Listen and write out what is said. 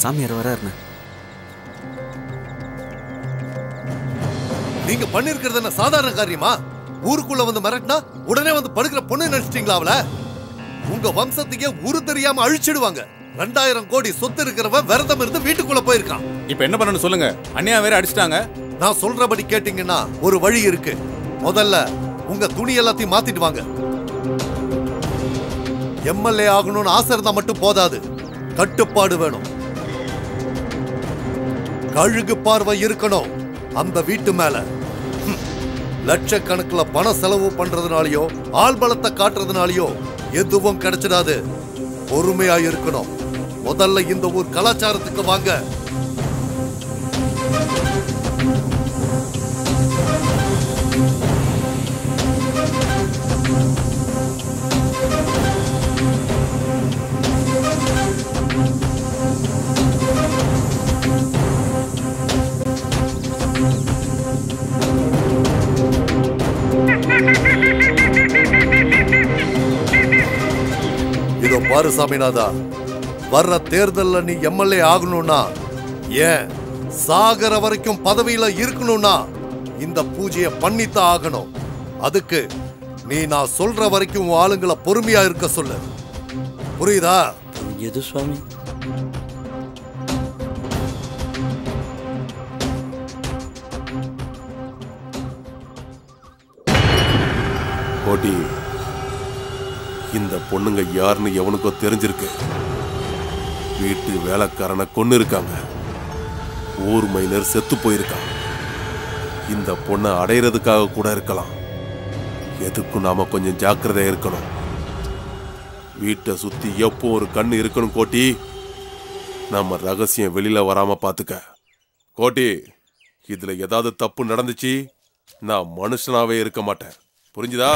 சாமியார் வராருண்ணா. நீங்க பண்ணிருக்கிறது என்ன சாதாரண காரியமா? ஊருக்குள்ள வந்து மிரட்டினா உடனே வந்து படுக்கிற பொண்ணு நினைச்சிட்டீங்களா அவள? உங்க வம்சத்துக்கே ஊரு தெரியாம அழிச்சிடுவாங்க. 2000 கோடி சொத்து இருக்கிறவன் விரதம் இருந்து வீட்டுக்குள்ள போயிருக்கான். இப்ப என்ன பண்ணணும் சொல்லுங்க? அண்ணியா வேற அடிச்சிட்டாங்க. நான் சொல்றபடி கேட்டீங்கன்னா ஒரு வழி இருக்கு. முதல்ல உங்க துணி எல்லாத்தையும் மாத்திட்டு வாங்க. எம்எல்ஏ ஆகணும்னு ஆசை இருந்தா மட்டும் போதாது, கட்டுப்பாடு வேணும். கழுகு பார்வை இருக்கணும் அந்த வீட்டு மேல. லட்சக்கணக்கில் பணம் செலவு பண்றதுனாலயோ ஆள் பலத்தை காட்டுறதுனாலயோ எதுவும் கிடைச்சிடாது. பொறுமையா இருக்கணும். முதல்ல இந்த ஊர் கலாச்சாரத்துக்கு வாங்க. இதோ பாரு சாமிநாதா, வர்ற தேர்தல்ல நீ எம்எல்ஏ ஆகணும்னா, ஏன் சாகர வரைக்கும் பதவியில இருக்கணும்னா இந்த பூஜையை பண்ணித்தான் ஆகணும். அதுக்கு நீ நான் சொல்ற வரைக்கும் ஆளுங்களை பொறுமையா இருக்க சொல்லு. புரியுதா? எது சுவாமி? கோட்டி, இந்த பொண்ணுங்க யாருன்னு எவனுக்கோ தெரிஞ்சிருக்கு. வீட்டு வேலைக்காரனை கொன்னு இருக்காங்க. ஊர் மைனர் செத்து போயிருக்கான். இந்த பொண்ணை அடையிறதுக்காக கூட இருக்கலாம். எதுக்கும் நாம கொஞ்சம் ஜாக்கிரதையா இருக்கணும். வீட்டை சுத்தி எப்போ ஒரு கண்ணு இருக்கணும் கோட்டி. நம்ம ரகசியம் வெளியில வராம பாத்துக்க கோட்டி. இதுல ஏதாவது தப்பு நடந்துச்சு, நான் மனுஷனாவே இருக்க மாட்டேன். புரிஞ்சுதா?